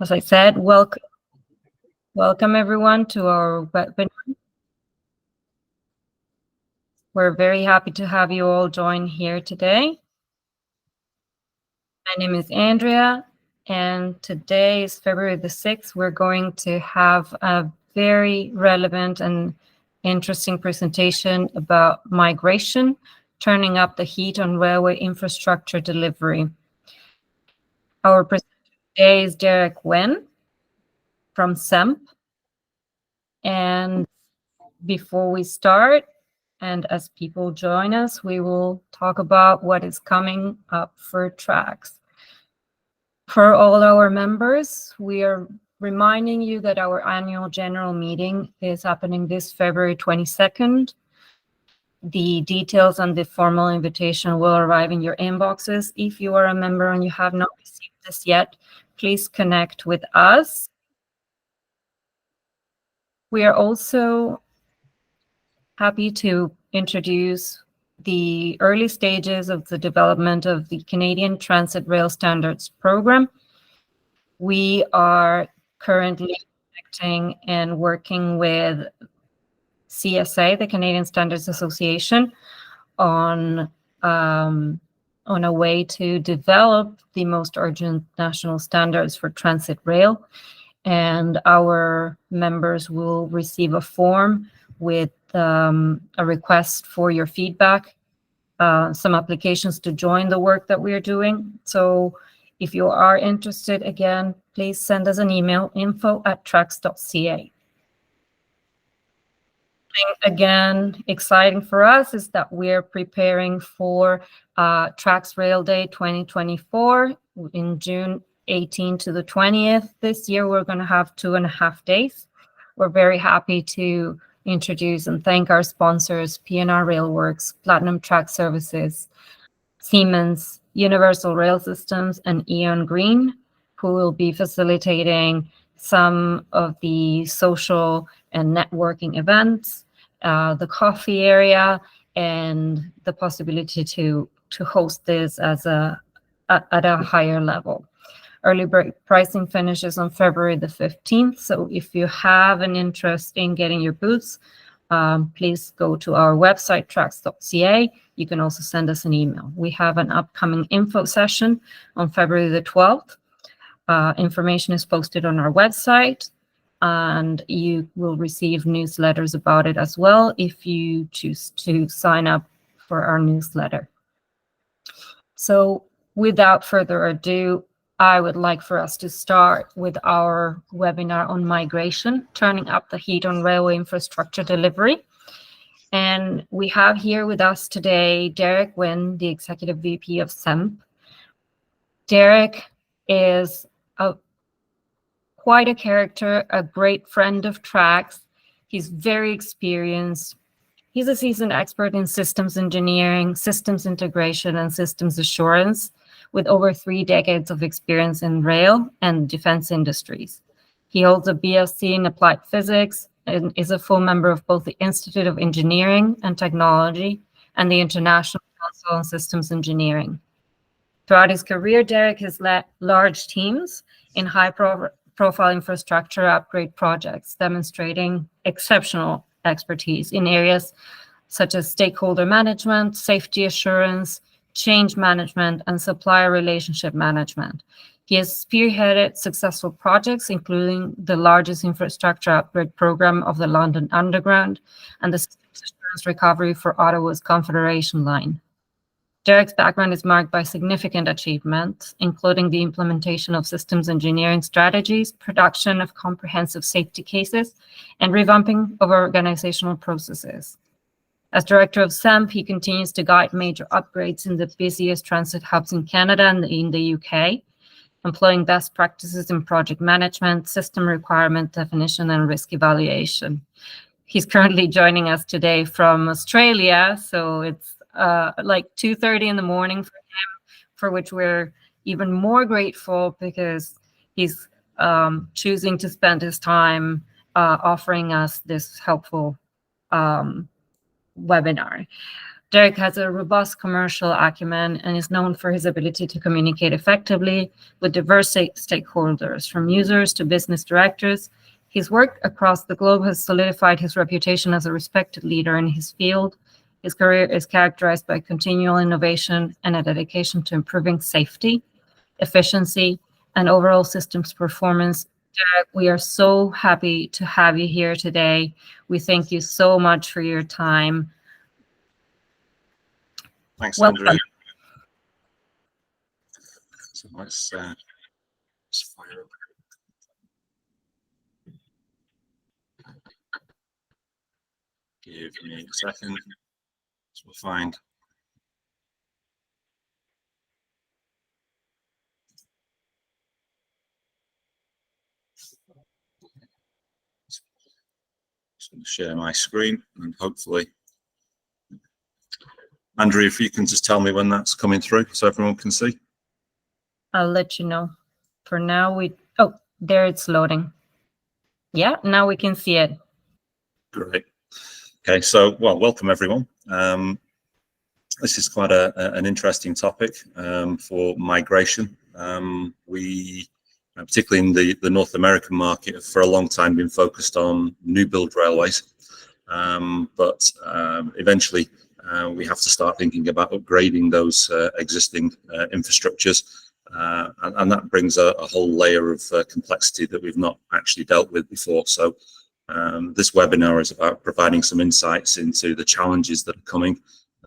As I said, welcome everyone to our webinar. We're very happy to have you all join here today. My name is Andrea, and today is February the 6th. We're going to have a very relevant and interesting presentation about migration, turning up the heat on railway infrastructure delivery. Our presenter today is Wynne from SEMP. And before we start, and as people join us, we will talk about what is coming up for tracks. For all our members, we are reminding you that our annual general meeting is happening this February 22nd. The details on the formal invitation will arrive in your inboxes. If you are a member and you have not received this yet, please connect with us. We are also happy to introduce the early stages of the development of the Canadian Transit Rail Standards Program. We are currently connecting and working with CSA, the Canadian Standards Association, on a way to develop the most urgent national standards for transit rail. And our members will receive a form with a request for your feedback, some applications to join the work that we are doing. So if you are interested, again, please send us an email, info@tracks.ca. Again, exciting for us is that we're preparing for Tracks Rail Day 2024 in June 18 to the 20th. This year, we're going to have 2.5 days. We're very happy to introduce and thank our sponsors, PNR Railworks, Platinum Track Services, Siemens, Universal Rail Systems, and Eon Green, who will be facilitating some of the social and networking events, the coffee area, and the possibility to host this at a higher level. Early pricing finishes on February the 15th. So if you have an interest in getting your booths, please go to our website, tracks.ca. You can also send us an email. We have an upcoming info session on February the 12th. Information is posted on our website, and you will receive newsletters about it as well if you choose to sign up for our newsletter. So without further ado, I would like for us to start with our webinar on migration, turning up the heat on railway infrastructure delivery. And we have here with us today Wynne, the Executive VP of SEMP. Derek is quite a character, a great friend of Tracks. He's very experienced. He's a seasoned expert in systems engineering, systems integration, and systems assurance, with over 3 decades of experience in rail and defense industries. He holds a BSc in applied physics and is a full member of both the Institute of Engineering and Technology and the International Council on Systems Engineering. Throughout his career, Derek has led large teams in high-profile infrastructure upgrade projects, demonstrating exceptional expertise in areas such as stakeholder management, safety assurance, change management, and supplier relationship management. He has spearheaded successful projects, including the largest infrastructure upgrade program of the London Underground and the systems assurance recovery for Ottawa's Confederation Line. Derek's background is marked by significant achievements, including the implementation of systems engineering strategies, production of comprehensive safety cases, and revamping of organizational processes. As director of SEMP, he continues to guide major upgrades in the busiest transit hubs in Canada and in the UK, employing best practices in project management, system requirement definition, and risk evaluation. He's currently joining us today from Australia, so it's like 2:30 in the morning for him, for which we're even more grateful because he's choosing to spend his time offering us this helpful webinar. Derek has a robust commercial acumen and is known for his ability to communicate effectively with diverse stakeholders, from users to business directors. His work across the globe has solidified his reputation as a respected leader in his field. His career is characterized by continual innovation and a dedication to improving safety, efficiency, and overall systems performance. Derek, we are so happy to have you here today. We thank you so much for your time. Thanks, Welcome. Andrea. So let's fire up. Give me a second. So we'll find. Just going to share my screen and hopefully, Andrea, if you can just tell me when that's coming through so everyone can see. I'll let you know. For now, oh, there it's loading. Yeah, now we can see it. Great. Okay, so, well, welcome everyone. This is quite an interesting topic for migration. We, particularly in the North American market, have for a long time been focused on new build railways, but eventually we have to start thinking about upgrading those existing infrastructures, and that brings a whole layer of complexity that we've not actually dealt with before. So this webinar is about providing some insights into the challenges that are coming,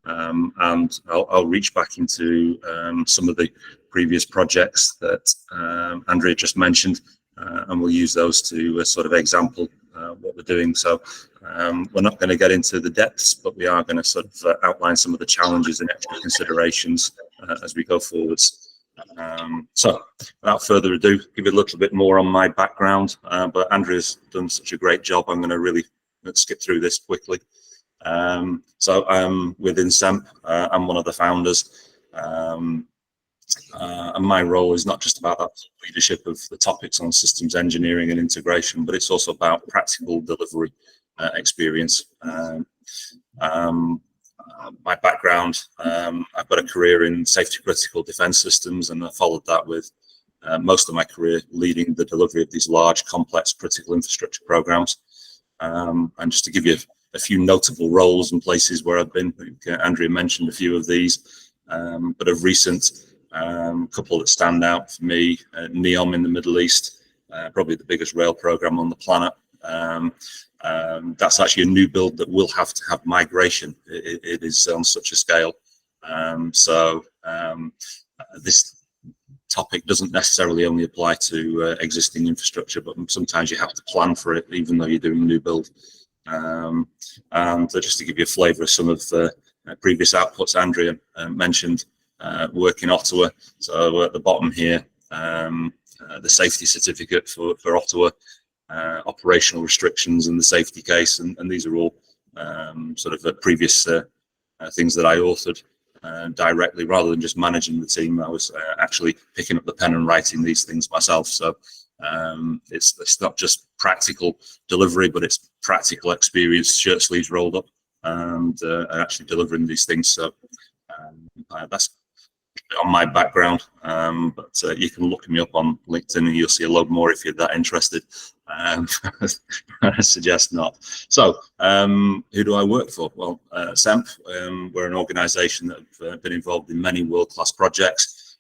and I'll reach back into some of the previous projects that Andrea just mentioned, and we'll use those to sort of example what we're doing. So we're not going to get into the depths, but we are going to sort of outline some of the challenges and extra considerations as we go forwards. So without further ado, give you a little bit more on my background, but Andrea's done such a great job. I'm going to really skip through this quickly. So I'm within SEMP. I'm one of the founders, and my role is not just about that leadership of the topics on systems engineering and integration, but it's also about practical delivery experience. My background, I've got a career in safety critical defense systems, and I followed that with most of my career leading the delivery of these large, complex critical infrastructure programs. And just to give you a few notable roles and places where I've been, I think Andrea mentioned a few of these, but of recent, couple that stand out for me, NEOM in the Middle East, probably the biggest rail program on the planet. That's actually a new build that will have to have migration. It is on such a scale. This topic doesn't necessarily only apply to existing infrastructure, but sometimes you have to plan for it, even though you're doing a new build. And just to give you a flavour of some of the previous outputs, Andrea mentioned work in Ottawa. So at the bottom here, the safety certificate for Ottawa, operational restrictions and the safety case, and these are all sort of previous things that I authored directly, rather than just managing the team. I was actually picking up the pen and writing these things myself. So it's not just practical delivery, but it's practical experience, shirt sleeves rolled up, and actually delivering these things. So that's on my background, but you can look me up on LinkedIn and you'll see a lot more if you're that interested. I suggest not. So who do I work for? Well, SEMP, we're an organisation that have been involved in many world-class projects.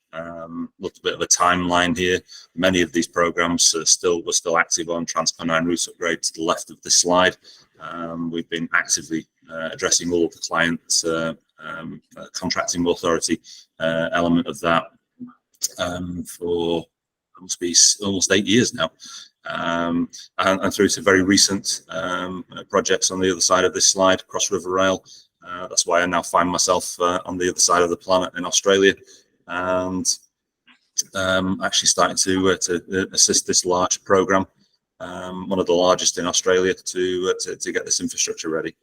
Looked a bit of a timeline here. Many of these programs were still active on Transpennine Route Upgrade to the left of this slide. We've been actively addressing all of the clients' contracting authority element of that for must be almost 8 years now, and through to very recent projects on the other side of this slide, Cross River Rail. That's why I now find myself on the other side of the planet in Australia, and actually starting to assist this large program, one of the largest in Australia, to get this infrastructure ready.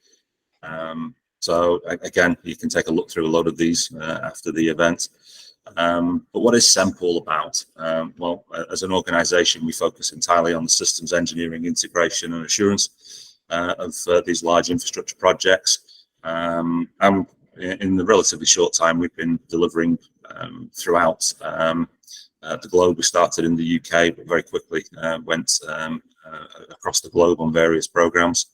So again, you can take a look through a lot of these after the event. But what is SEMP all about? Well, as an organisation, we focus entirely on the systems engineering, integration and assurance of these large infrastructure projects. And in the relatively short time we've been delivering throughout the globe. We started in the UK, but very quickly went across the globe on various programs.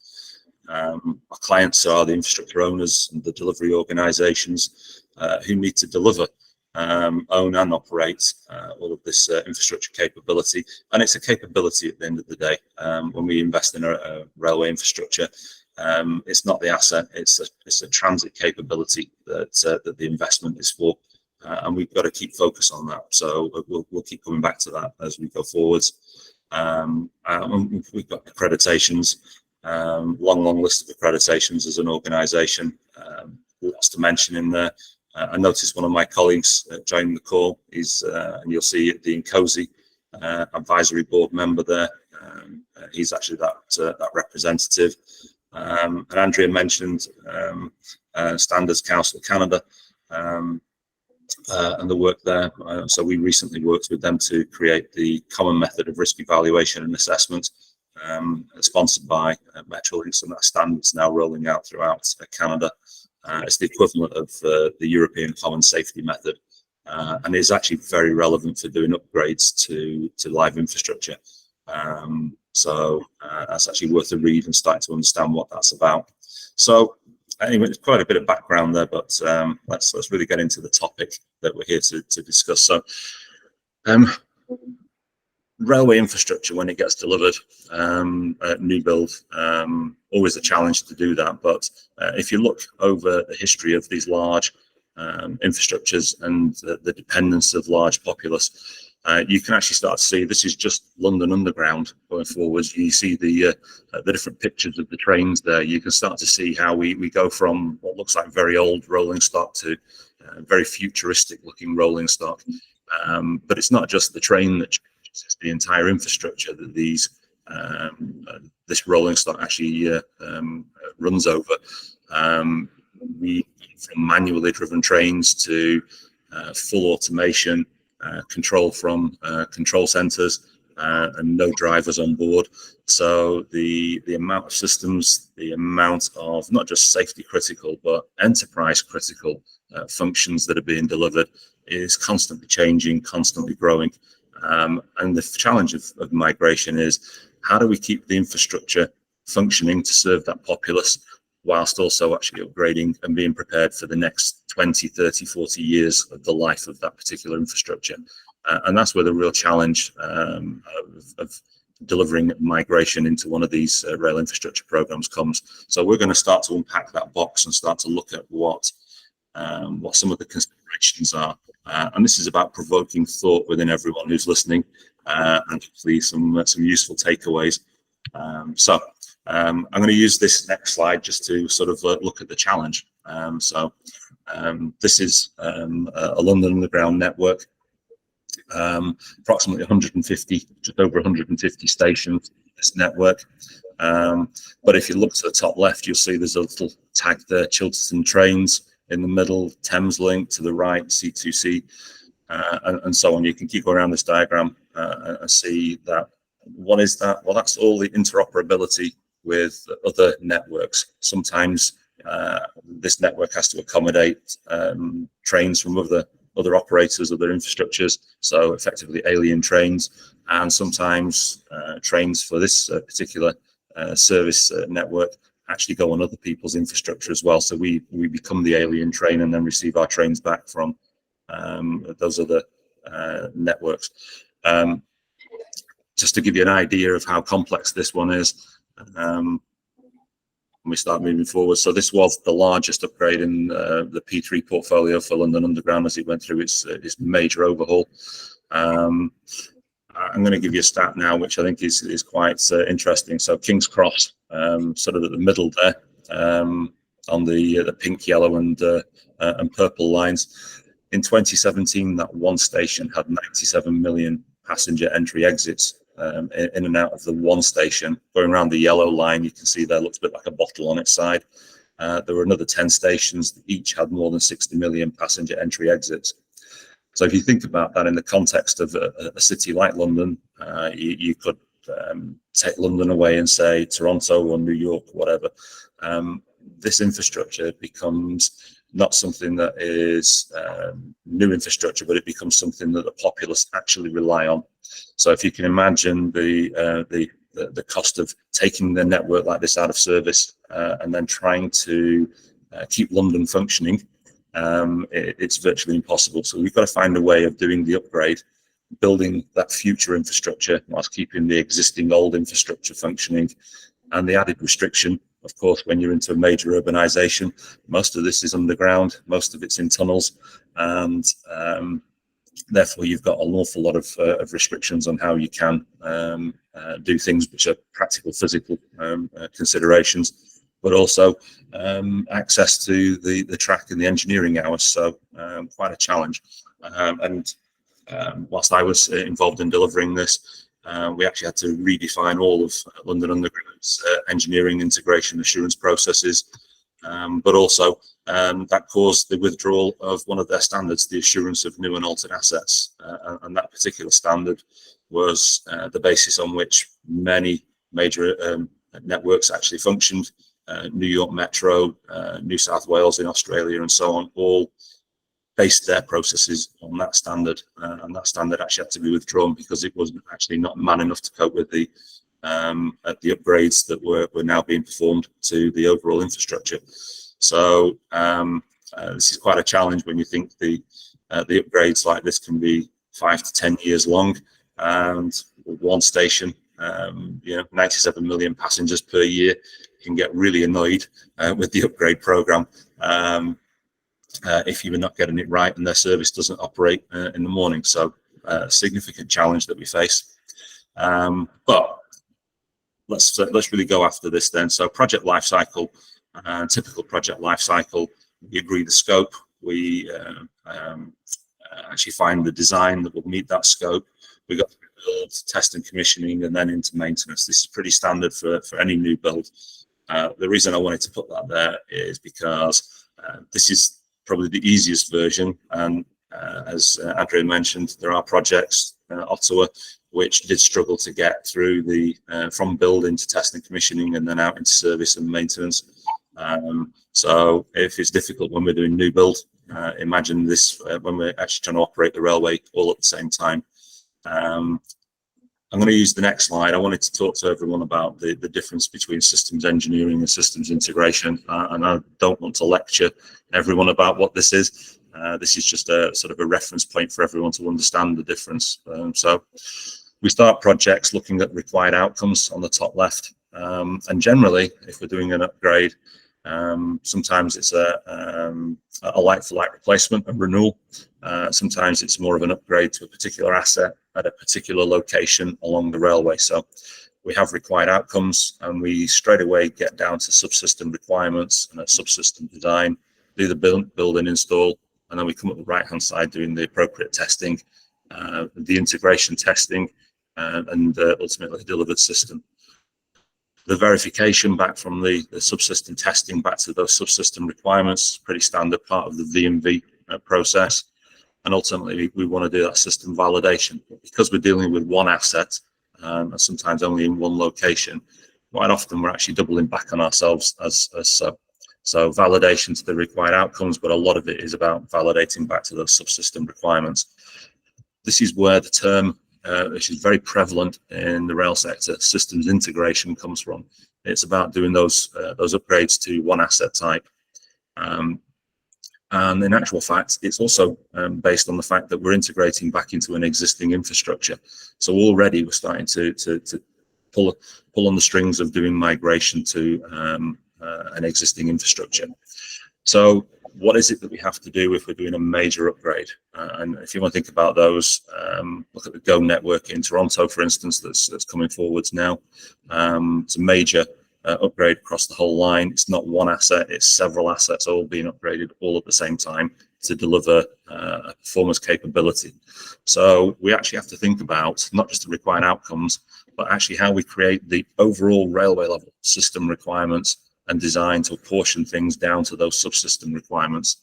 Our clients are the infrastructure owners and the delivery organisations who need to deliver, own and operate all of this infrastructure capability. And it's a capability at the end of the day. When we invest in a railway infrastructure, it's not the asset, it's a transit capability that the investment is for. And we've got to keep focus on that. So we'll keep coming back to that as we go forwards. We've got accreditations, long list of accreditations as an organisation. Lots to mention in there. I noticed one of my colleagues joining the call is, and you'll see the INCOSI advisory board member there. He's actually that representative. And Andrea mentioned Standards Council of Canada and the work there. So we recently worked with them to create the common method of risk evaluation and assessment, sponsored by Metrolinx, and that standard's now rolling out throughout Canada. It's the equivalent of the European Common Safety Method, and is actually very relevant for doing upgrades to live infrastructure. So that's actually worth a read and starting to understand what that's about. So anyway, it's quite a bit of background there, but let's really get into the topic that we're here to discuss. So railway infrastructure, when it gets delivered, new build, always a challenge to do that. But if you look over the history of these large infrastructures and the dependence of large populace, you can actually start to see this is just London Underground going forwards. You see the different pictures of the trains there. You can start to see how we go from what looks like very old rolling stock to very futuristic looking rolling stock. But it's not just the train that changes, it's the entire infrastructure that this rolling stock actually runs over. We from manually driven trains to full automation, control from control centers, and no drivers on board. So the amount of systems, the amount of not just safety critical but enterprise critical functions that are being delivered is constantly changing, constantly growing. And the challenge of migration is, how do we keep the infrastructure functioning to serve that populace whilst also actually upgrading and being prepared for the next 20, 30, 40 years of the life of that particular infrastructure? And that's where the real challenge of delivering migration into one of these rail infrastructure programs comes. So we're going to start to unpack that box and start to look at what some of the considerations are. And this is about provoking thought within everyone who's listening, and hopefully some useful takeaways. So I'm going to use this next slide just to sort of look at the challenge. This is a London Underground network, approximately 150, just over 150 stations in this network. But if you look to the top left, you'll see there's a little tag there, Chilterton Trains. In the middle, Thameslink, to the right, C2C, and so on. You can keep going around this diagram and see that. What is that? Well, that's all the interoperability with other networks. Sometimes this network has to accommodate trains from other operators, other infrastructures, so effectively alien trains, and sometimes trains for this particular service network actually go on other people's infrastructure as well. So we become the alien train and then receive our trains back from those other networks. Just to give you an idea of how complex this one is, when we start moving forward. So this was the largest upgrade in the P3 portfolio for London Underground as it went through its major overhaul. I'm going to give you a stat now, which I think is quite interesting. So King's Cross, sort of at the middle there, on the pink, yellow, and purple lines. In 2017, that one station had 97 million passenger entry exits in and out of the one station. Going around the yellow line, you can see there looks a bit like a bottle on its side. There were another 10 stations that each had more than 60 million passenger entry exits. So if you think about that in the context of a city like London, you could take London away and say Toronto or New York, whatever. This infrastructure becomes not something that is new infrastructure, but it becomes something that the populace actually rely on. So if you can imagine the cost of taking the network like this out of service and then trying to keep London functioning, it's virtually impossible. So we've got to find a way of doing the upgrade, building that future infrastructure whilst keeping the existing old infrastructure functioning. And the added restriction, of course, when you're into a major urbanization, most of this is underground, most of it's in tunnels, and therefore you've got an awful lot of restrictions on how you can do things which are practical, physical considerations, but also access to the track and the engineering hours. So quite a challenge. Whilst I was involved in delivering this, we actually had to redefine all of London Underground's engineering integration assurance processes, but also that caused the withdrawal of one of their standards, the assurance of new and altered assets. And that particular standard was the basis on which many major networks actually functioned. New York Metro, New South Wales in Australia, and so on, all based their processes on that standard, and that standard actually had to be withdrawn because it was actually not man enough to cope with the upgrades that were now being performed to the overall infrastructure. So this is quite a challenge when you think the upgrades like this can be 5 to 10 years long, and with one station, 97 million passengers per year, you can get really annoyed with the upgrade program. If you're not getting it right and their service doesn't operate in the morning. So significant challenge that we face. But let's really go after this then. So project life cycle, typical project life cycle, we agree the scope, we actually find the design that will meet that scope. We got to build, test and commissioning, and then into maintenance. This is pretty standard for any new build. The reason I wanted to put that there is because this is probably the easiest version, and as Andrea mentioned, there are projects, Ottawa, which did struggle to get through the from building to test and commissioning and then out into service and maintenance. So if it's difficult when we're doing new build, imagine this when we're actually trying to operate the railway all at the same time. I'm going to use the next slide. I wanted to talk to everyone about the difference between systems engineering and systems integration. And I don't want to lecture everyone about what this is. This is just a sort of a reference point for everyone to understand the difference. So we start projects looking at required outcomes on the top left. And generally, if we're doing an upgrade, sometimes it's a like-for-like replacement and renewal. Sometimes it's more of an upgrade to a particular asset at a particular location along the railway. So we have required outcomes, and we straight away get down to subsystem requirements and a subsystem design, do the build and install, and then we come up the right-hand side doing the appropriate testing, the integration testing, and ultimately delivered system. The verification back from the subsystem testing back to those subsystem requirements, pretty standard part of the V&V process. And ultimately, we want to do that system validation. Because we're dealing with one asset, and sometimes only in one location, quite often we're actually doubling back on ourselves as so. So validation to the required outcomes, but a lot of it is about validating back to those subsystem requirements. This is where the term, which is very prevalent in the rail sector, systems integration comes from. It's about doing those upgrades to one asset type. And in actual fact, it's also based on the fact that we're integrating back into an existing infrastructure. So already we're starting to pull on the strings of doing migration to an existing infrastructure. So what is it that we have to do if we're doing a major upgrade? And if you want to think about those, look at the GO network in Toronto, for instance, that's coming forwards now. It's a major upgrade across the whole line. It's not one asset, it's several assets all being upgraded all at the same time to deliver a performance capability. So we actually have to think about not just the required outcomes, but actually how we create the overall railway level system requirements and design to apportion things down to those subsystem requirements.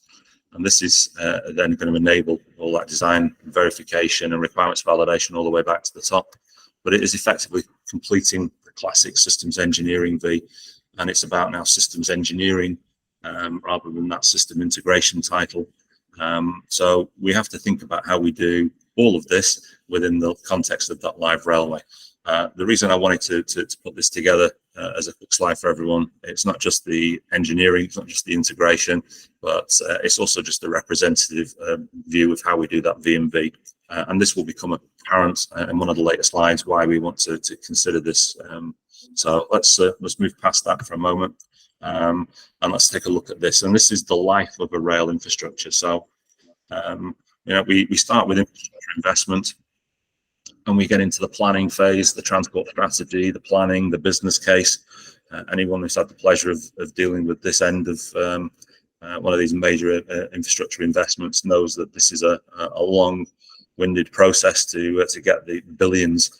And this is then going to enable all that design verification and requirements validation all the way back to the top. But it is effectively completing the classic systems engineering V, and it's about now systems engineering rather than that system integration title. So we have to think about how we do all of this within the context of that live railway. The reason I wanted to put this together as a quick slide for everyone, it's not just the engineering, it's not just the integration, but it's also just a representative view of how we do that V&V. And this will become apparent in one of the later slides why we want to consider this. So let's move past that for a moment, and let's take a look at this. And this is the life of a rail infrastructure. So we start with infrastructure investment, and we get into the planning phase, the transport strategy, the planning, the business case. Anyone who's had the pleasure of dealing with this end of one of these major infrastructure investments knows that this is a long-winded process to get the billions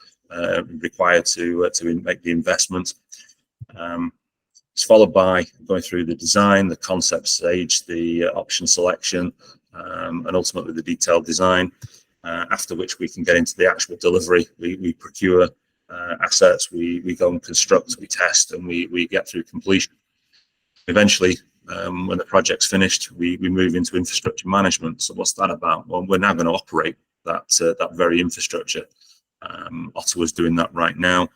required to make the investment. It's followed by going through the design, the concept stage, the option selection, and ultimately the detailed design. After which we can get into the actual delivery. We procure assets, we go and construct, we test, and we get through completion. Eventually, when the project's finished, we move into infrastructure management. So what's that about? Well, we're now going to operate that very infrastructure. Ottawa's doing that right now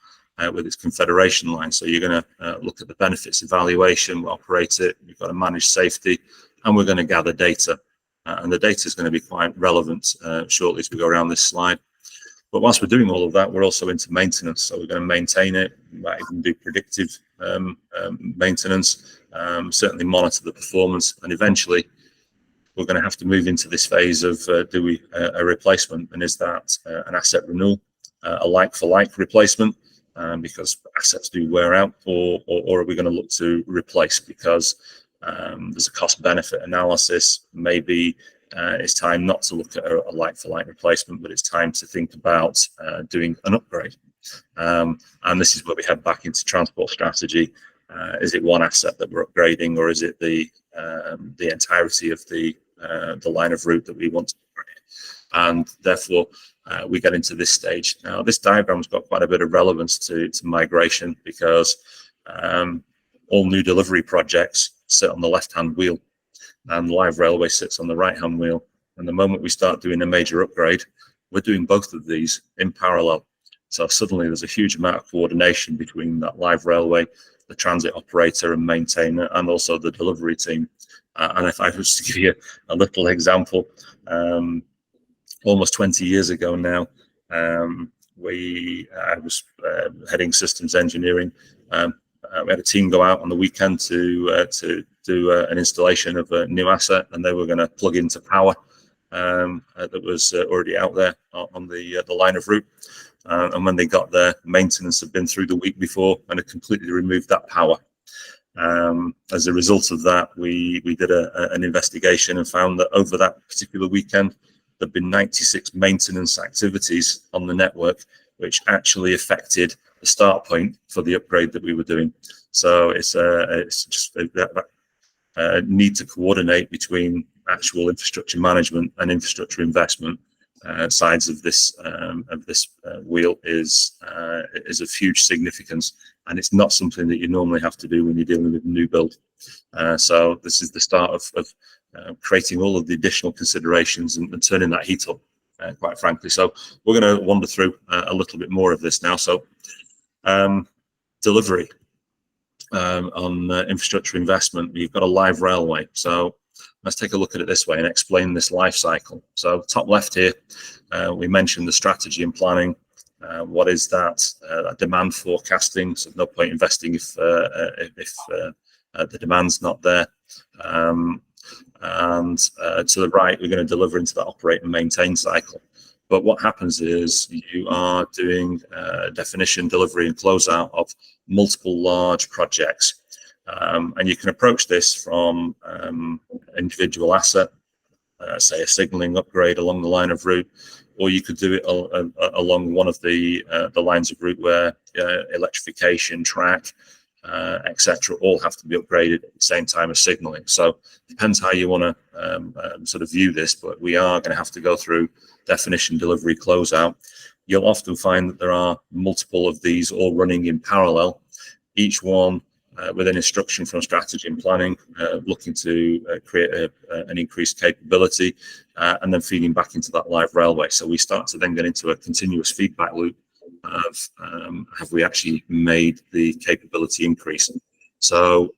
with its confederation line. So you're going to look at the benefits evaluation, we operate it, we've got to manage safety, and we're going to gather data. And the data is going to be quite relevant shortly as we go around this slide. But whilst we're doing all of that, we're also into maintenance. So we're going to maintain it, we might even do predictive maintenance, certainly monitor the performance, and eventually we're going to have to move into this phase of do we a replacement, and is that an asset renewal, a like-for-like replacement, because assets do wear out, or are we going to look to replace because there's a cost-benefit analysis. Maybe it's time not to look at a like-for-like replacement, but it's time to think about doing an upgrade. And this is where we head back into transport strategy. Is it one asset that we're upgrading, or is it the entirety of the line of route that we want to upgrade? And therefore, we get into this stage. Now, this diagram's got quite a bit of relevance to migration, because all new delivery projects sit on the left-hand wheel, and live railway sits on the right-hand wheel. And the moment we start doing a major upgrade, we're doing both of these in parallel. So suddenly there's a huge amount of coordination between that live railway, the transit operator and maintainer, and also the delivery team. And if I was to give you a little example, almost 20 years ago now, I was heading systems engineering. We had a team go out on the weekend to do an installation of a new asset, and they were going to plug into power that was already out there on the line of route. And when they got there, maintenance had been through the week before and had completely removed that power. As a result of that, we did an investigation and found that over that particular weekend, there'd been 96 maintenance activities on the network, which actually affected the start point for the upgrade that we were doing. So it's just that need to coordinate between actual infrastructure management and infrastructure investment sides of this wheel is of huge significance, and it's not something that you normally have to do when you're dealing with new build. So this is the start of creating all of the additional considerations and turning that heat up, quite frankly. So we're going to wander through a little bit more of this now. So delivery on infrastructure investment, you've got a live railway. So let's take a look at it this way and explain this life cycle. So top left here, we mentioned the strategy and planning. What is that? Demand forecasting. So no point investing if the demand's not there. And to the right, we're going to deliver into that operate and maintain cycle. But what happens is you are doing definition, delivery, and closeout of multiple large projects. And you can approach this from individual asset, say a signaling upgrade along the line of route, or you could do it along one of the lines of route where electrification, track, etc., all have to be upgraded at the same time as signaling. So it depends how you want to sort of view this, but we are going to have to go through definition, delivery, closeout. You'll often find that there are multiple of these all running in parallel, each one with an instruction from strategy and planning, looking to create an increased capability, and then feeding back into that live railway. So we start to then get into a continuous feedback loop of have we actually made the capability increase. So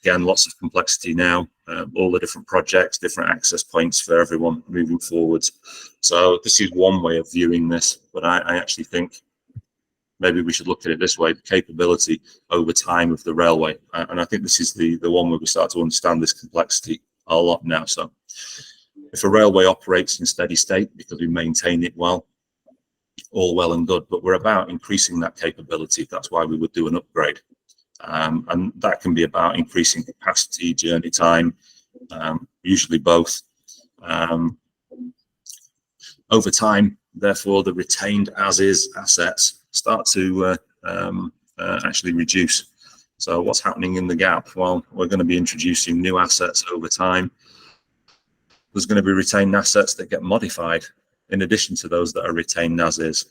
again, lots of complexity now, all the different projects, different access points for everyone moving forwards. So this is one way of viewing this, but I actually think maybe we should look at it this way: the capability over time of the railway. And I think this is the one where we start to understand this complexity a lot now. So if a railway operates in steady state because we maintain it well, all well and good, but we're about increasing that capability. That's why we would do an upgrade. And that can be about increasing capacity, journey time, usually both. Over time, therefore, the retained as-is assets start to actually reduce. So what's happening in the gap? Well, we're going to be introducing new assets over time. There's going to be retained assets that get modified in addition to those that are retained as is.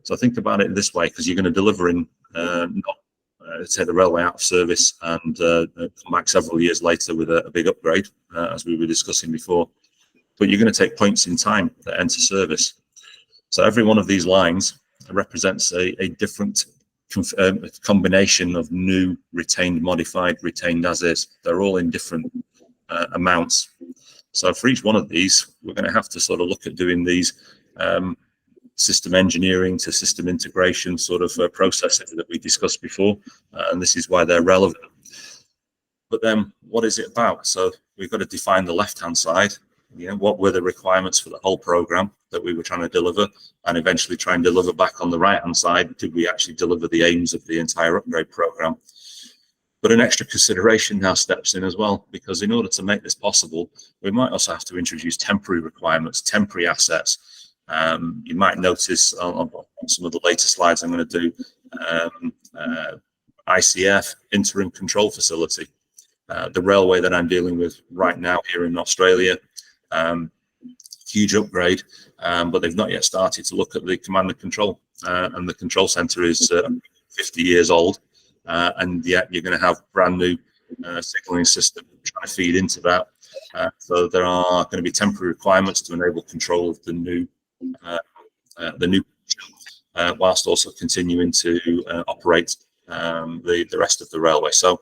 So think about it this way, because you're going to deliver in not take the railway out of service and come back several years later with a big upgrade, as we were discussing before. But you're going to take points in time that enter service. So every one of these lines represents a different combination of new, retained, modified, retained as is. They're all in different amounts. So for each one of these, we're going to have to sort of look at doing these system engineering to system integration sort of processes that we discussed before, and this is why they're relevant. But then what is it about? So we've got to define the left-hand side. What were the requirements for the whole program that we were trying to deliver, and eventually try and deliver back on the right-hand side? Did we actually deliver the aims of the entire upgrade program? But an extra consideration now steps in as well, because in order to make this possible, we might also have to introduce temporary requirements, temporary assets. You might notice on some of the later slides I'm going to do, ICF, interim control facility. The railway that I'm dealing with right now here in Australia, huge upgrade, but they've not yet started to look at the command and control, and the control center is 50 years old, and yet you're going to have brand new signaling system trying to feed into that. So there are going to be temporary requirements to enable control of the new whilst also continuing to operate the rest of the railway. So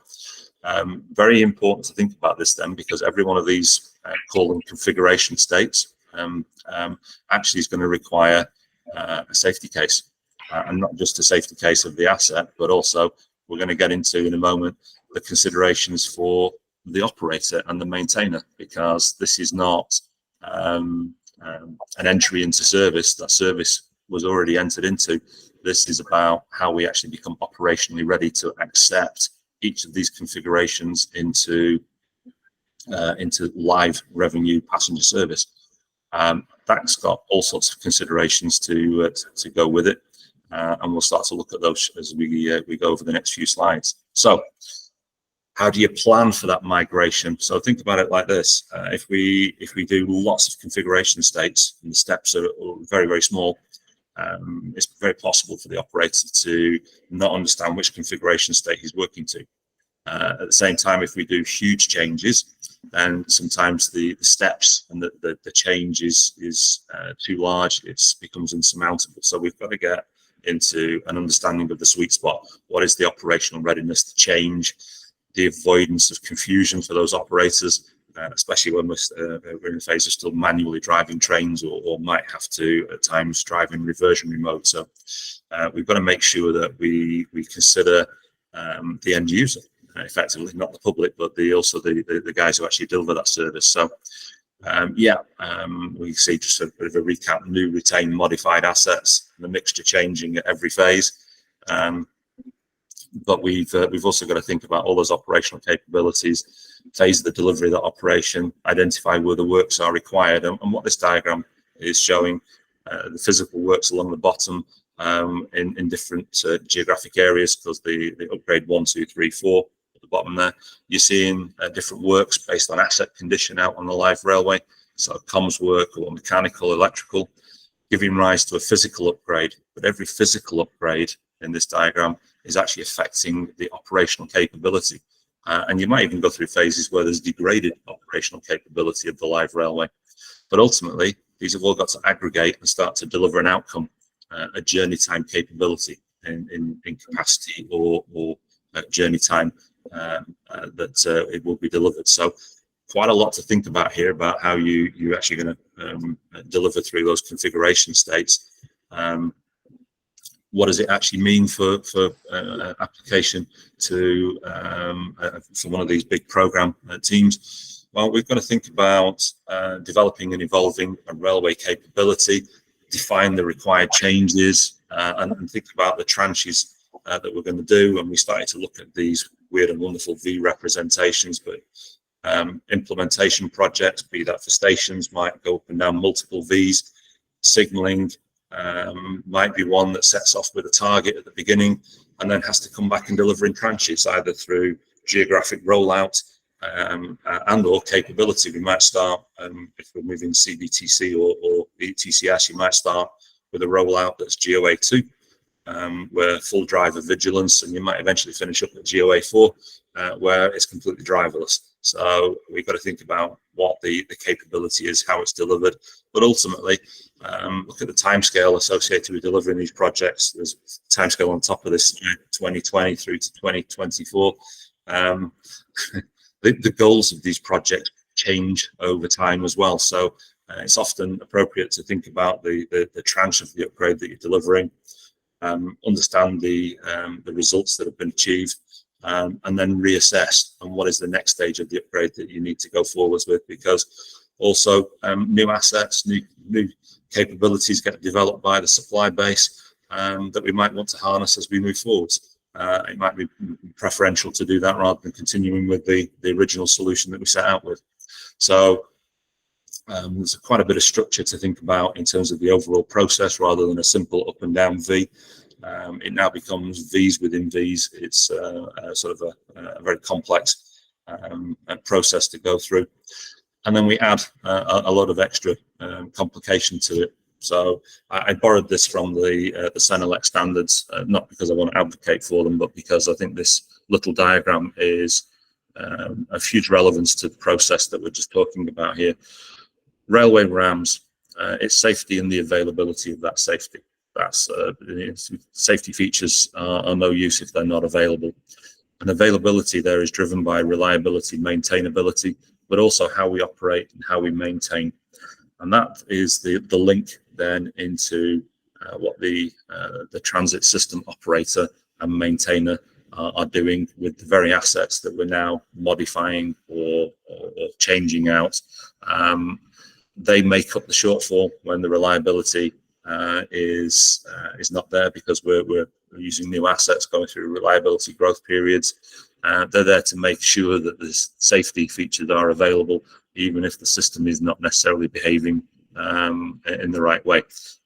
very important to think about this then, because every one of these call them configuration states actually is going to require a safety case, and not just a safety case of the asset, but also we're going to get into in a moment the considerations for the operator and the maintainer, because this is not an entry into service. That service was already entered into. This is about how we actually become operationally ready to accept each of these configurations into live revenue passenger service. That's got all sorts of considerations to go with it, and we'll start to look at those as we go over the next few slides. So how do you plan for that migration? So think about it like this: if we do lots of configuration states and the steps are very, very small, it's very possible for the operator to not understand which configuration state he's working to. At the same time, if we do huge changes, then sometimes the steps and the change is too large. It becomes insurmountable. So we've got to get into an understanding of the sweet spot. What is the operational readiness to change? The avoidance of confusion for those operators, especially when we're in the phase of still manually driving trains, or might have to at times drive in reversionary mode. So we've got to make sure that we consider the end user, effectively, not the public, but also the guys who actually deliver that service. So we see just a bit of a recap: new, retained, modified assets, the mixture changing at every phase. But we've also got to think about all those operational capabilities, phase the delivery of that operation, identify where the works are required, and what this diagram is showing, the physical works along the bottom in different geographic areas, because the upgrade 1, 2, 3, 4 at the bottom there, you're seeing different works based on asset condition out on the live railway. So comms work or mechanical, electrical, giving rise to a physical upgrade. But every physical upgrade in this diagram is actually affecting the operational capability. And you might even go through phases where there's degraded operational capability of the live railway. But ultimately, these have all got to aggregate and start to deliver an outcome, a journey time capability in capacity or journey time that it will be delivered. So quite a lot to think about here about how you're actually going to deliver through those configuration states. What does it actually mean for application to for one of these big program teams? Well, we've got to think about developing and evolving a railway capability, define the required changes, and think about the tranches that we're going to do. And we started to look at these weird and wonderful V representations, but implementation projects, be that for stations, might go up and down multiple Vs. Signaling might be one that sets off with a target at the beginning and then has to come back and deliver in tranches, either through geographic rollout and or capability. We might start, if we're moving CBTC or ETCS, you might start with a rollout that's GOA2, where full driver vigilance, and you might eventually finish up at GOA4, where it's completely driverless. So we've got to think about what the capability is, how it's delivered, but ultimately look at the timescale associated with delivering these projects. There's timescale on top of this, 2020 through to 2024. The goals of these projects change over time as well. So it's often appropriate to think about the tranche of the upgrade that you're delivering, understand the results that have been achieved, and then reassess and what is the next stage of the upgrade that you need to go forwards with, because also new assets, new capabilities get developed by the supply base that we might want to harness as we move forwards. It might be preferential to do that rather than continuing with the original solution that we set out with. So there's quite a bit of structure to think about in terms of the overall process rather than a simple up and down V. It now becomes V's within V's. It's sort of a very complex process to go through. And then we add a lot of extra complication to it. So I borrowed this from the Senelec standards, not because I want to advocate for them, but because I think this little diagram is of huge relevance to the process that we're just talking about here. Railway RAMs, its safety and the availability of that safety. That's safety features are no use if they're not available. And availability there is driven by reliability, maintainability, but also how we operate and how we maintain. And that is the link then into what the transit system operator and maintainer are doing with the very assets that we're now modifying or changing out. They make up the shortfall when the reliability is not there, because we're using new assets going through reliability growth periods. They're there to make sure that the safety features are available, even if the system is not necessarily behaving in the right way.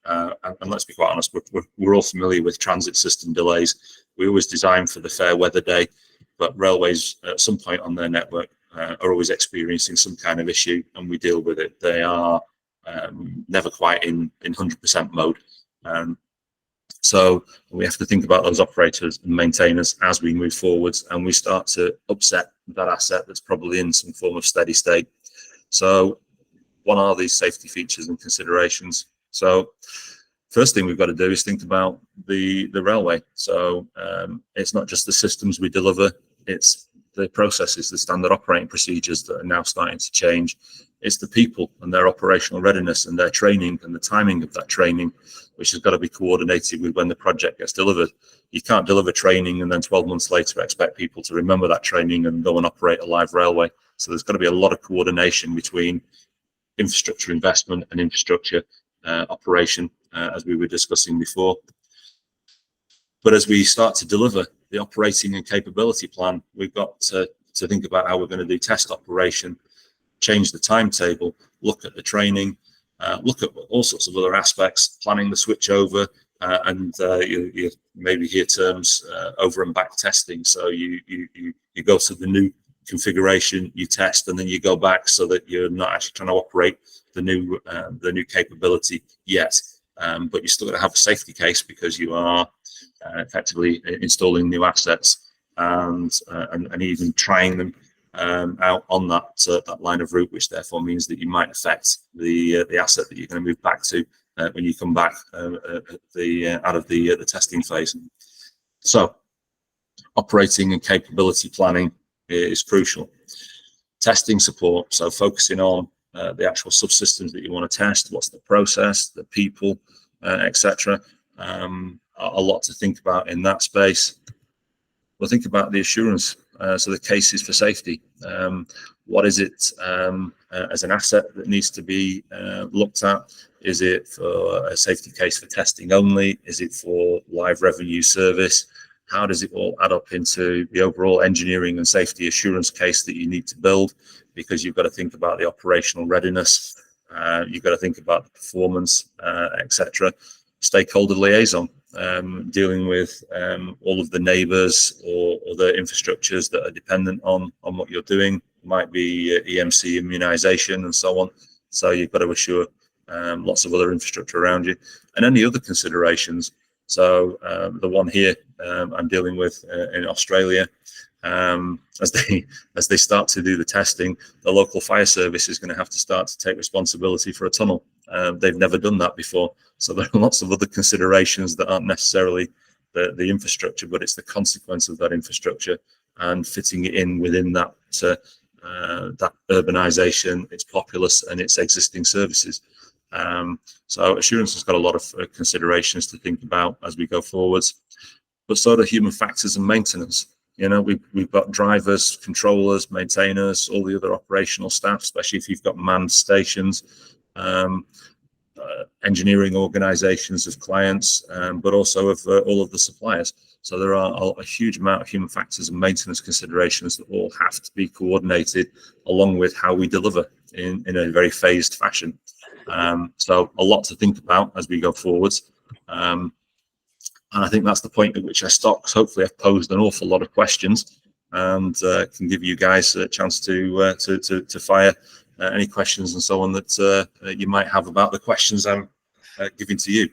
And let's be quite honest, we're all familiar with transit system delays. We always design for the fair weather day, but railways at some point on their network are always experiencing some kind of issue, and we deal with it. They are never quite in 100% mode. So we have to think about those operators and maintainers as we move forwards, and we start to upset that asset that's probably in some form of steady state. So what are these safety features and considerations? So first thing we've got to do is think about the railway. So it's not just the systems we deliver, it's the processes, the standard operating procedures that are now starting to change. It's the people and their operational readiness and their training and the timing of that training, which has got to be coordinated with when the project gets delivered. You can't deliver training and then 12 months later expect people to remember that training and go and operate a live railway. So there's got to be a lot of coordination between infrastructure investment and infrastructure operation, as we were discussing before. But as we start to deliver the operating and capability plan, we've got to think about how we're going to do test operation, change the timetable, look at the training, look at all sorts of other aspects, planning the switch over, and you maybe hear terms over and back testing. So you go to the new configuration, you test, and then you go back so that you're not actually trying to operate the new capability yet. But you're still going to have a safety case because you are effectively installing new assets and even trying them out on that line of route, which therefore means that you might affect the asset that you're going to move back to when you come back out of the testing phase. So operating and capability planning is crucial. Testing support, so focusing on the actual subsystems that you want to test, what's the process, the people, etc. A lot to think about in that space. We'll think about the assurance, so the cases for safety. What is it as an asset that needs to be looked at? Is it for a safety case for testing only? Is it for live revenue service? How does it all add up into the overall engineering and safety assurance case that you need to build? Because you've got to think about the operational readiness, you've got to think about the performance, etc. Stakeholder liaison, dealing with all of the neighbours or the infrastructures that are dependent on what you're doing. It might be EMC immunisation and so on. So you've got to assure lots of other infrastructure around you, and any other considerations. So the one here I'm dealing with in Australia, as they start to do the testing, the local fire service is going to have to start to take responsibility for a tunnel. They've never done that before, so there are lots of other considerations that aren't necessarily the infrastructure, but it's the consequence of that infrastructure and fitting it in within that urbanisation, its populace, and its existing services. So assurance has got a lot of considerations to think about as we go forwards, but so do human factors and maintenance. You know, we've got drivers, controllers, maintainers, all the other operational staff, especially if you've got manned stations, engineering organizations of clients, but also of all of the suppliers. So there are a huge amount of human factors and maintenance considerations that all have to be coordinated along with how we deliver in a very phased fashion. So a lot to think about as we go forwards. And I think that's the point at which I stop. Hopefully I've posed an awful lot of questions and can give you guys a chance to fire any questions and so on that you might have about the questions I'm giving to you.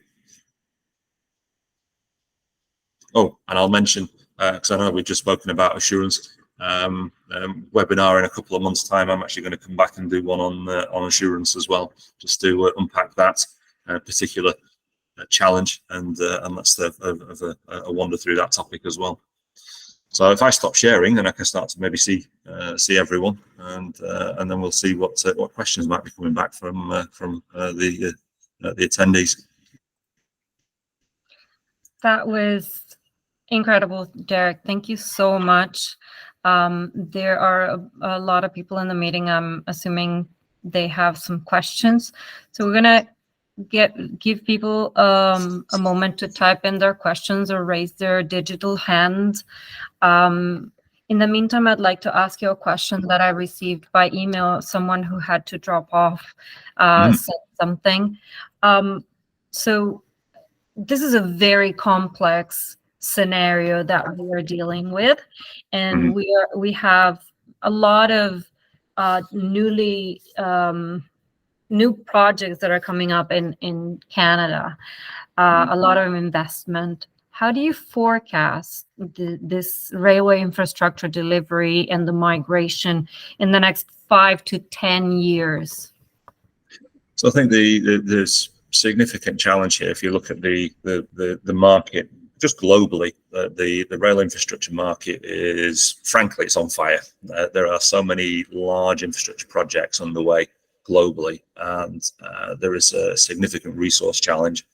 Oh, and I'll mention, because I know we've just spoken about assurance, webinar in a couple of months' time. I'm actually going to come back and do one on assurance as well, just to unpack that particular challenge and let's have a wander through that topic as well. So if I stop sharing, then I can start to maybe see everyone, and then we'll see what questions might be coming back from the attendees. That was incredible, Derek. Thank you so much. There are a lot of people in the meeting. I'm assuming they have some questions, so we're gonna give people a moment to type in their questions or raise their digital hand. In the meantime, I'd like to ask you a question that I received by email. Someone who had to drop off said something. So this is a very complex scenario that we are dealing with, and we have a lot of new projects that are coming up in Canada, a lot of investment. How do you forecast this railway infrastructure delivery and the migration in the next 5 to 10 years? So I think there's significant challenge here. If you look at the market, just globally, the rail infrastructure market is, frankly, it's on fire. There are so many large infrastructure projects underway globally, and there is a significant resource challenge.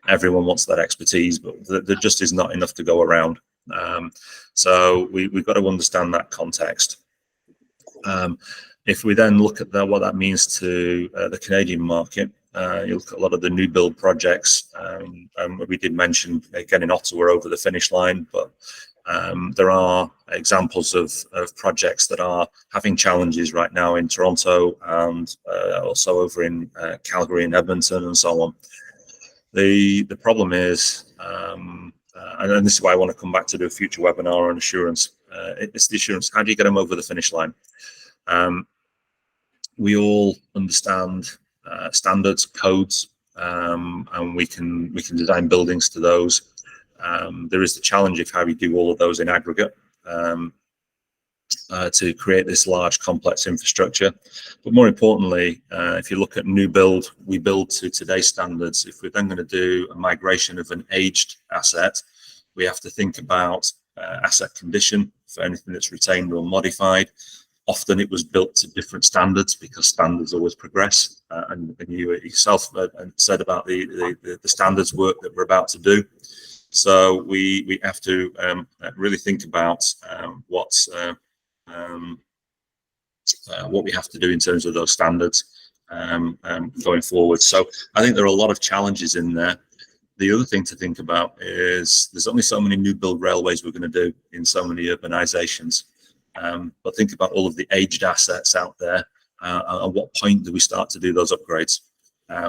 Everyone wants that expertise, but there just is not enough to go around. So we've got to understand that context. If we then look at what that means to the Canadian market, you look at a lot of the new build projects. We did mention getting Ottawa over the finish line, but there are examples of projects that are having challenges right now in Toronto and also over in Calgary and Edmonton and so on. The problem is, and this is why I want to come back to do a future webinar on assurance. It's the assurance. How do you get them over the finish line? We all understand standards, codes, and we can design buildings to those. There is the challenge of how we do all of those in aggregate to create this large complex infrastructure. But more importantly, if you look at new build, we build to today's standards. If we're then going to do a migration of an aged asset, we have to think about asset condition for anything that's retained or modified. Often it was built to different standards because standards always progress. And you yourself said about the standards work that we're about to do. So we have to really think about what we have to do in terms of those standards going forward. So I think there are a lot of challenges in there. The other thing to think about is there's only so many new build railways we're going to do in so many urbanizations. But think about all of the aged assets out there. At what point do we start to do those upgrades?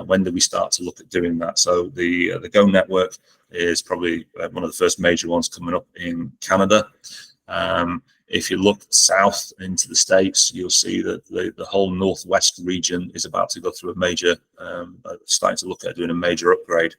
When do we start to look at doing that? So the GO network is probably one of the first major ones coming up in Canada. If you look south into the States, you'll see that the whole northwest region is about to go through a major, starting to look at doing a major upgrade.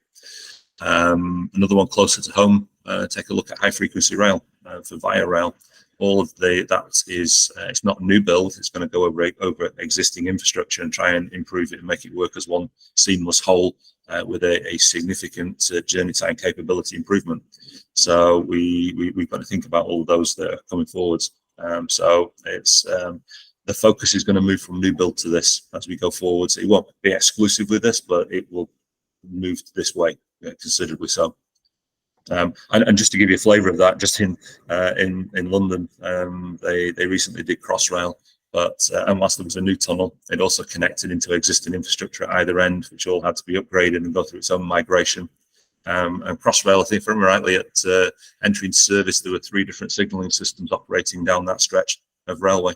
Another one closer to home, take a look at high frequency rail for Via Rail. All of that is it's not new build. It's going to go over existing infrastructure and try and improve it and make it work as one seamless whole with a significant journey time capability improvement. So we've got to think about all of those that are coming forwards. So it's the focus is going to move from new build to this as we go forwards. It won't be exclusive with this, but it will move this way considerably so. And just to give you a flavour of that, just in London, they recently did Crossrail, but and whilst there was a new tunnel, it also connected into existing infrastructure at either end, which all had to be upgraded and go through its own migration. And Crossrail, I think, if I remember rightly, at entry into service, there were 3 different signalling systems operating down that stretch of railway.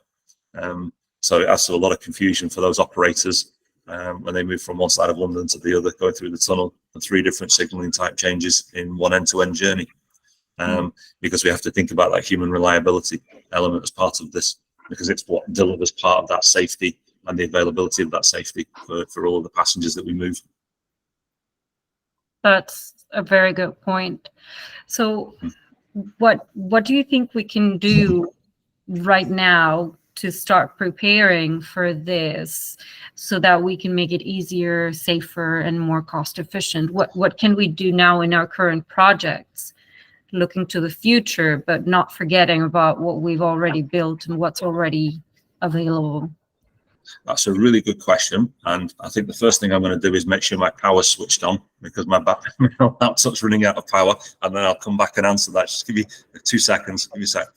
So it adds to a lot of confusion for those operators. When they move from one side of London to the other, going through the tunnel, and 3 different signalling type changes in one end-to-end journey, because we have to think about that human reliability element as part of this, because it's what delivers part of that safety and the availability of that safety for all of the passengers that we move. That's a very good point. So what do you think we can do right now to start preparing for this so that we can make it easier, safer, and more cost efficient? What can we do now in our current projects, looking to the future, but not forgetting about what we've already built and what's already available? That's a really good question. And I think the first thing I'm going to do is make sure my power's switched on, because my laptop's running out of power, and then I'll come back and answer that. Just give me 2 seconds. Give me a sec.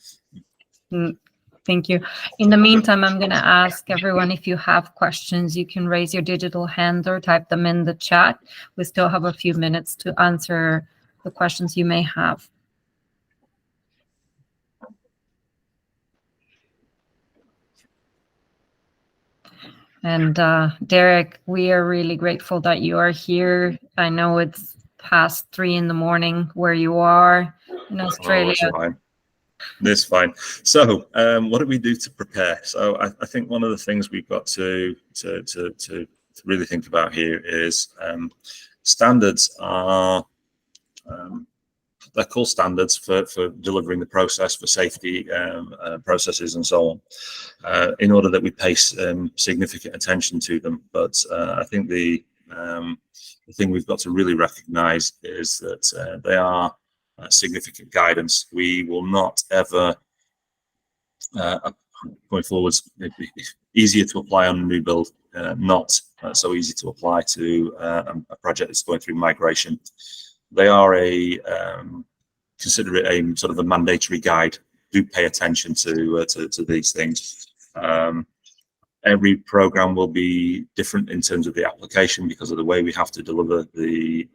Thank you. In the meantime, I'm going to ask everyone, if you have questions, you can raise your digital hand or type them in the chat. We still have a few minutes to answer the questions you may have. And Derek, we are really grateful that you are here. I know it's past 3 in the morning where you are in Australia. Oh, that's fine. So what do we do to prepare? So I think one of the things we've got to really think about here is standards are they're called standards for delivering the process, for safety processes and so on, in order that we pay significant attention to them. But I think the thing we've got to really recognize is that they are significant guidance. We will not ever, going forwards, easier to apply on a new build, not so easy to apply to a project that's going through migration. They are consider it a sort of a mandatory guide. Do pay attention to these things. Every program will be different in terms of the application because of the way we have to deliver the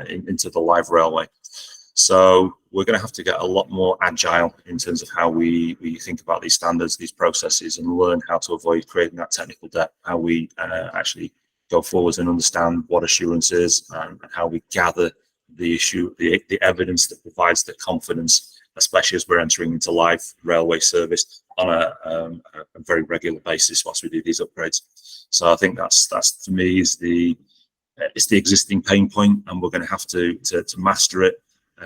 into the live railway. So we're going to have to get a lot more agile in terms of how we think about these standards, these processes, and learn how to avoid creating that technical debt, how we actually go forwards and understand what assurance is, and how we gather the evidence that provides the confidence, especially as we're entering into live railway service on a very regular basis whilst we do these upgrades. So I think that's for me is it's the existing pain point, and we're going to have to master it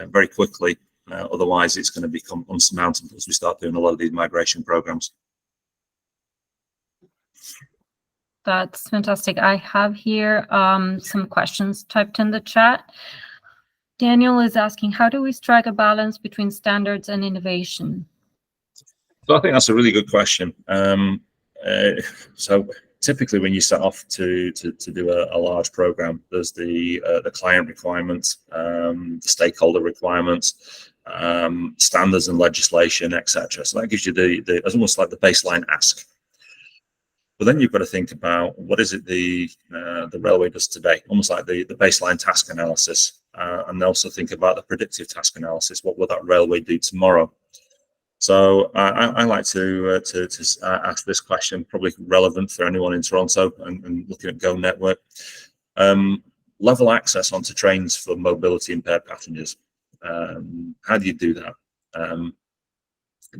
very quickly. Otherwise, it's going to become unsurmountable as we start doing a lot of these migration programs. That's fantastic. I have here some questions typed in the chat. Daniel is asking, how do we strike a balance between standards and innovation? So I think that's a really good question. So typically when you set off to do a large program, there's the client requirements, the stakeholder requirements, standards and legislation, etc. So that gives you it's almost like the baseline ask. But then you've got to think about what is it the railway does today, almost like the baseline task analysis, and also think about the predictive task analysis. What will that railway do tomorrow? So I like to ask this question, probably relevant for anyone in Toronto and looking at Go Network. Level access onto trains for mobility impaired passengers. How do you do that?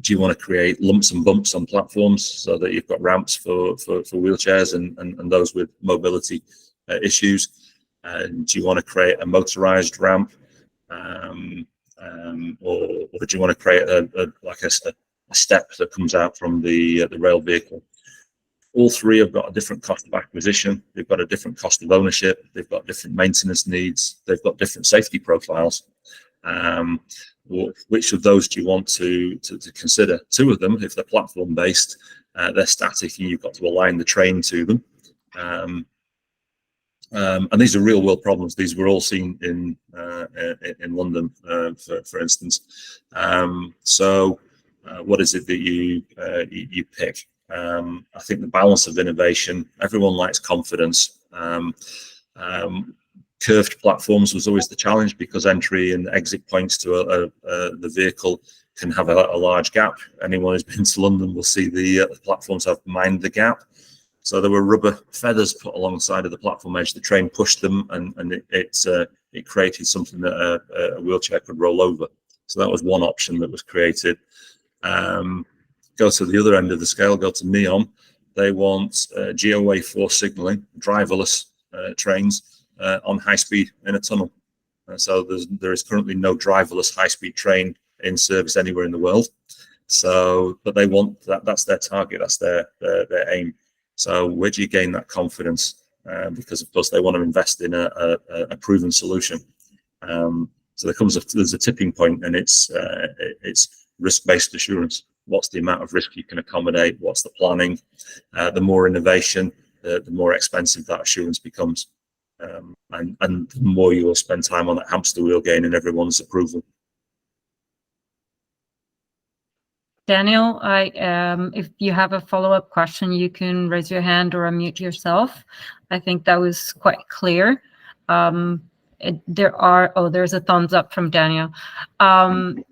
Do you want to create lumps and bumps on platforms so that you've got ramps for wheelchairs and those with mobility issues? Do you want to create a motorized ramp? Or do you want to create a step that comes out from the rail vehicle? All three have got a different cost of acquisition. They've got a different cost of ownership. They've got different maintenance needs. They've got different safety profiles. Which of those do you want to consider? Two of them, if they're platform based, they're static and you've got to align the train to them. And these are real world problems. These were all seen in London, for instance. So what is it that you pick? I think the balance of innovation, everyone likes confidence. Curved platforms was always the challenge because entry and exit points to the vehicle can have a large gap. Anyone who's been to London will see the platforms have mined the gap. So there were rubber feathers put alongside of the platform edge. The train pushed them, and it created something that a wheelchair could roll over. So that was one option that was created. Go to the other end of the scale. Go to NEOM. They want GOA force signalling, driverless trains on high speed in a tunnel. So there is currently no driverless high speed train in service anywhere in the world. So, but they want that. That's their target. That's their aim. So where do you gain that confidence? Because of course they want to invest in a proven solution. So there's a tipping point, and it's risk-based assurance. What's the amount of risk you can accommodate? What's the planning? The more innovation, the more expensive that assurance becomes, and the more you will spend time on that hamster wheel gaining everyone's approval. Daniel, if you have a follow-up question, you can raise your hand or unmute yourself. I think that was quite clear. There's a thumbs up from Daniel.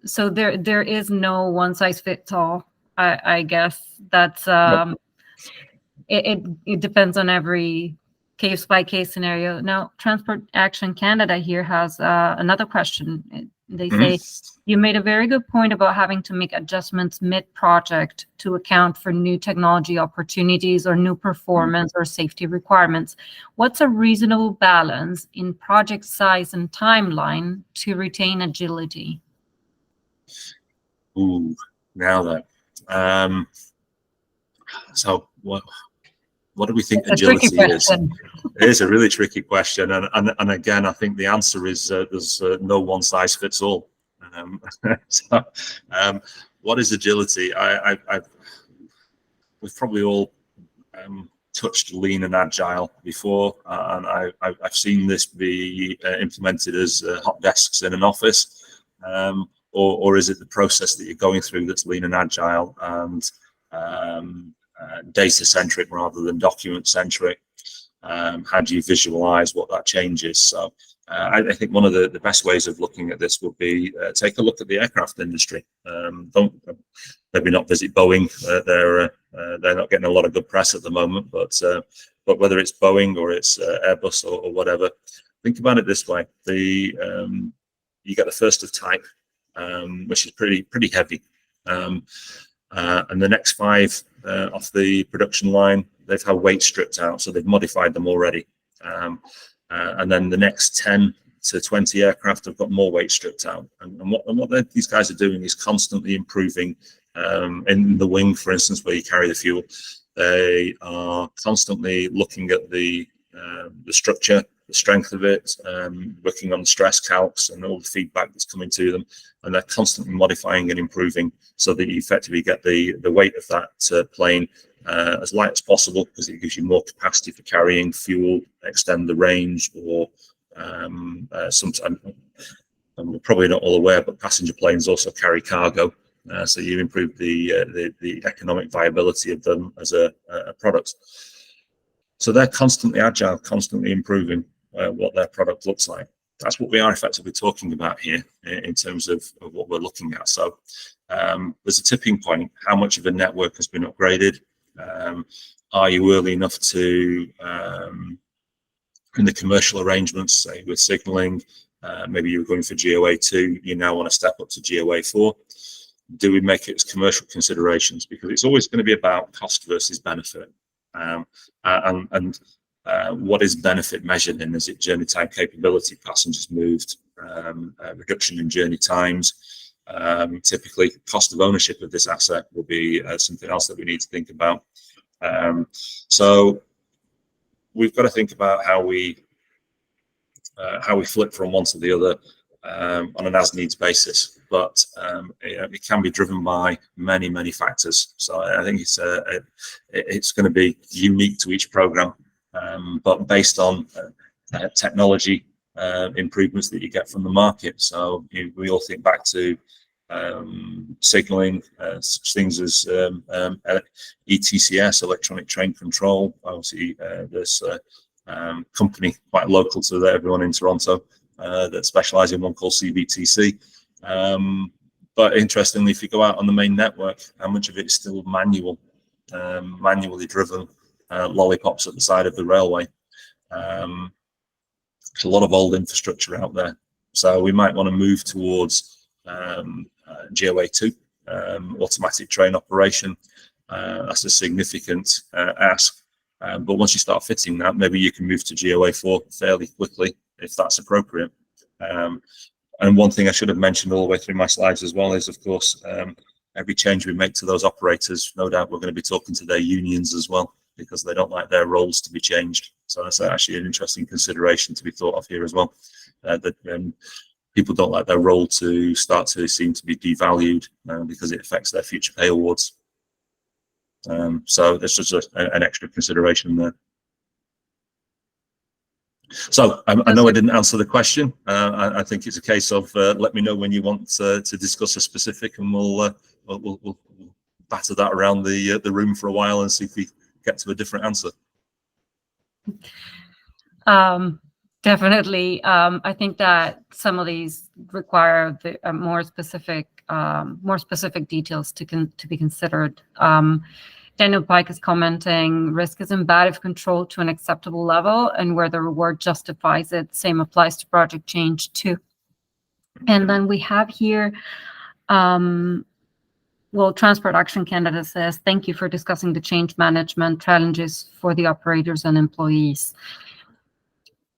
So there is no one size fits all. I guess that's it depends on every case by case scenario. Now, Transport Action Canada here has another question. They say, you made a very good point about having to make adjustments mid-project to account for new technology opportunities or new performance or safety requirements. What's a reasonable balance in project size and timeline to retain agility? Ooh, now that. So what do we think agility is? It is a really tricky question, and again, I think the answer is there's no one size fits all. So, what is agility? We've probably all touched lean and agile before, and I've seen this be implemented as hot desks in an office, or is it the process that you're going through that's lean and agile and data centric rather than document centric? How do you visualize what that change is? So I think one of the best ways of looking at this would be take a look at the aircraft industry. Don't maybe not visit Boeing. They're not getting a lot of good press at the moment, but whether it's Boeing or it's Airbus or whatever, think about it this way: you get the first of type, which is pretty heavy. And the next 5 off the production line, they've had weight stripped out, so they've modified them already. And then the next 10 to 20 aircraft have got more weight stripped out. And what these guys are doing is constantly improving. In the wing, for instance, where you carry the fuel, they are constantly looking at the structure, the strength of it, working on the stress calcs and all the feedback that's coming to them, and they're constantly modifying and improving so that you effectively get the weight of that plane as light as possible, because it gives you more capacity for carrying fuel, extend the range, or sometimes, and we're probably not all aware, but passenger planes also carry cargo. So you improve the economic viability of them as a product. So they're constantly agile, constantly improving what their product looks like. That's what we are effectively talking about here in terms of what we're looking at. So there's a tipping point. How much of a network has been upgraded? Are you early enough to, in the commercial arrangements, say with signaling, maybe you're going for GOA 2, you now want to step up to GOA 4. Do we make it as commercial considerations? Because it's always going to be about cost versus benefit. What is benefit measured in? Is it journey time capability, passengers moved, reduction in journey times? Typically, cost of ownership of this asset will be something else that we need to think about. So we've got to think about how we flip from one to the other on an as-needs basis, but it can be driven by many factors. So I think it's going to be unique to each program, but based on technology improvements that you get from the market. So we all think back to signaling, such things as ETCS, electronic train control. Obviously, there's a company quite local to everyone in Toronto that specialise in one called CBTC. But interestingly, if you go out on the main network, how much of it is still manually driven lollipops at the side of the railway? There's a lot of old infrastructure out there. So we might want to move towards GOA 2, automatic train operation. That's a significant ask. But once you start fitting that, maybe you can move to GOA 4 fairly quickly, if that's appropriate. And one thing I should have mentioned all the way through my slides as well is, of course, every change we make to those operators, no doubt we're going to be talking to their unions as well, because they don't like their roles to be changed. So that's actually an interesting consideration to be thought of here as well. That people don't like their role to start to seem to be devalued because it affects their future pay awards. So there's just an extra consideration there. So I know I didn't answer the question. I think it's a case of let me know when you want to discuss a specific, and we'll batter that around the room for a while and see if we get to a different answer. Definitely. I think that some of these require more specific details to be considered. Daniel Pike is commenting, risk isn't bad if controlled to an acceptable level and where the reward justifies it. Same applies to project change too. And then we have here, Transport Action Canada says, thank you for discussing the change management challenges for the operators and employees.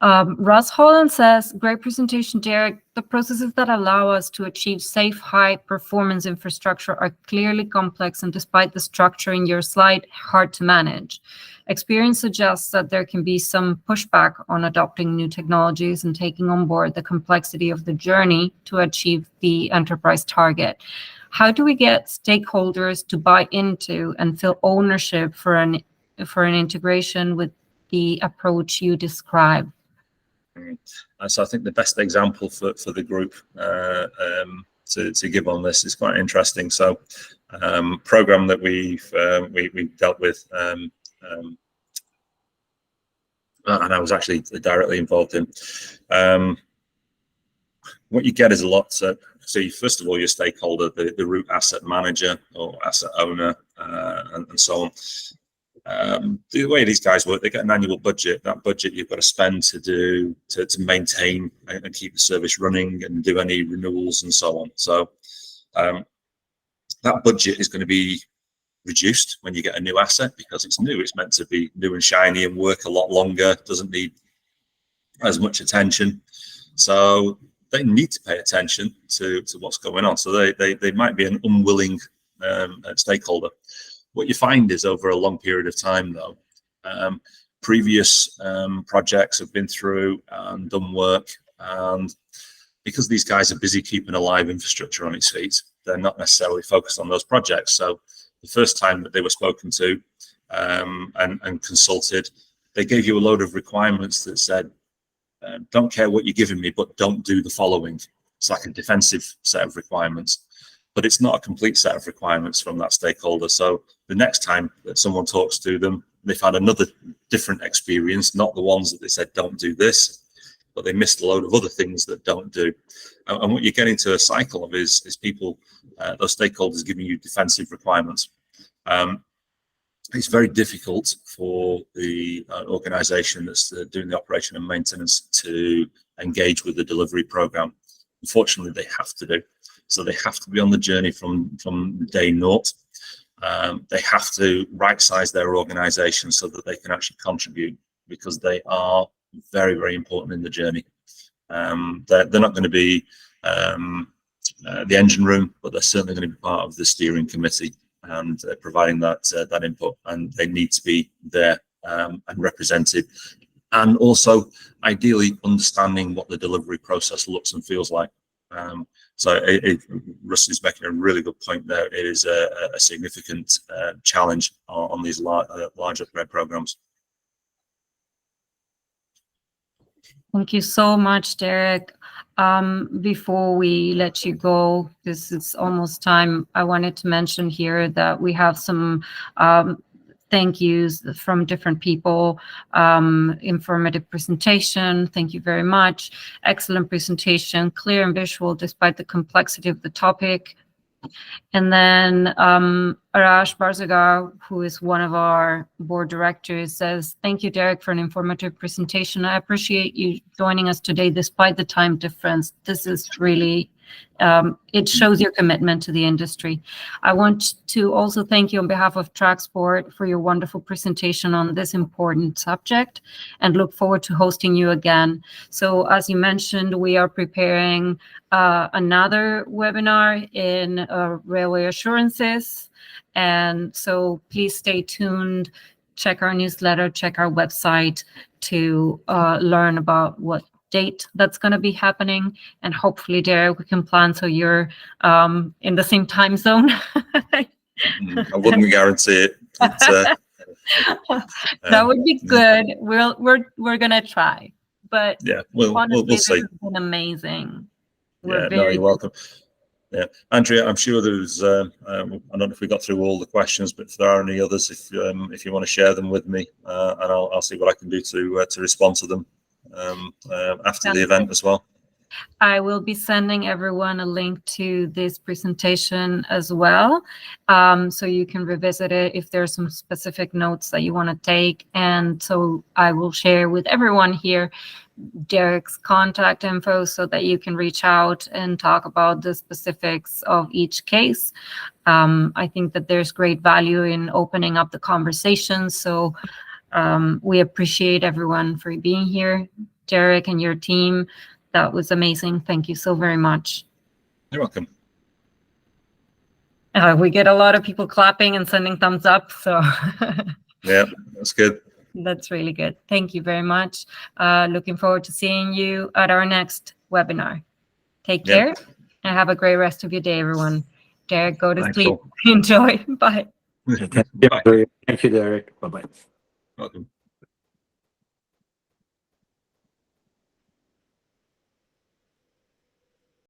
Russ Holland says, great presentation, Derek. The processes that allow us to achieve safe, high-performance infrastructure are clearly complex, and despite the structure in your slide, hard to manage. Experience suggests that there can be some pushback on adopting new technologies and taking on board the complexity of the journey to achieve the enterprise target. How do we get stakeholders to buy into and feel ownership for an integration with the approach you describe? So I think the best example for the group to give on this is quite interesting. So program that we've dealt with, and I was actually directly involved in. What you get is a lot. So first of all, your stakeholder, the route asset manager or asset owner, and so on. The way these guys work, they get an annual budget. That budget you've got to spend to maintain and keep the service running and do any renewals and so on. So that budget is going to be reduced when you get a new asset because it's new. It's meant to be new and shiny and work a lot longer. Doesn't need as much attention. So they need to pay attention to what's going on. So they might be an unwilling stakeholder. What you find is over a long period of time, though, previous projects have been through and done work, and because these guys are busy keeping a live infrastructure on its feet, they're not necessarily focused on those projects. So the first time that they were spoken to and consulted, they gave you a load of requirements that said, don't care what you're giving me, but don't do the following. It's like a defensive set of requirements, but it's not a complete set of requirements from that stakeholder. So the next time that someone talks to them, they've had another different experience, not the ones that they said, don't do this, but they missed a load of other things that don't do. And what you get into a cycle of is people, those stakeholders giving you defensive requirements. It's very difficult for the organization that's doing the operation and maintenance to engage with the delivery program. Unfortunately, they have to do. So they have to be on the journey from day naught. They have to right size their organization so that they can actually contribute, because they are very, very important in the journey. They're not going to be the engine room, but they're certainly going to be part of the steering committee and providing that input, and they need to be there and represented, and also ideally understanding what the delivery process looks and feels like. So Russ is making a really good point there. It is a significant challenge on these large upgrade programs. Thank you so much, Derek. Before we let you go, this is almost time, I wanted to mention here that we have some thank yous from different people. Informative presentation, thank you very much. Excellent presentation, clear and visual despite the complexity of the topic. And then Arash Barzagar, who is one of our board directors, says, thank you, Derek, for an informative presentation. I appreciate you joining us today despite the time difference. This is really, it shows your commitment to the industry. I want to also thank you on behalf of Tracksport for your wonderful presentation on this important subject, and look forward to hosting you again. So as you mentioned, we are preparing another webinar in railway assurances. And so please stay tuned, check our newsletter, check our website to learn about what date that's going to be happening. And hopefully, Derek, we can plan so you're in the same time zone. I wouldn't guarantee it. But, that would be good. We're going to try. But yeah, we'll see. This has been amazing. Yeah, no, you're welcome. Yeah, Andrea, I'm sure there's. I don't know if we got through all the questions, but if there are any others, if you want to share them with me, and I'll see what I can do to respond to them after the event as well. I will be sending everyone a link to this presentation as well, so you can revisit it if there's some specific notes that you want to take. And so I will share with everyone here Derek's contact info so that you can reach out and talk about the specifics of each case. I think that there's great value in opening up the conversation. So we appreciate everyone for being here. Derek and your team, that was amazing. Thank you so very much. You're welcome. We get a lot of people clapping and sending thumbs up. So yeah, that's good. That's really good. Thank you very much. Looking forward to seeing you at our next webinar. Take care and have a great rest of your day, everyone. Derek, go to sleep. Enjoy. Bye. Bye. Thank you, Derek. Bye-bye. Welcome.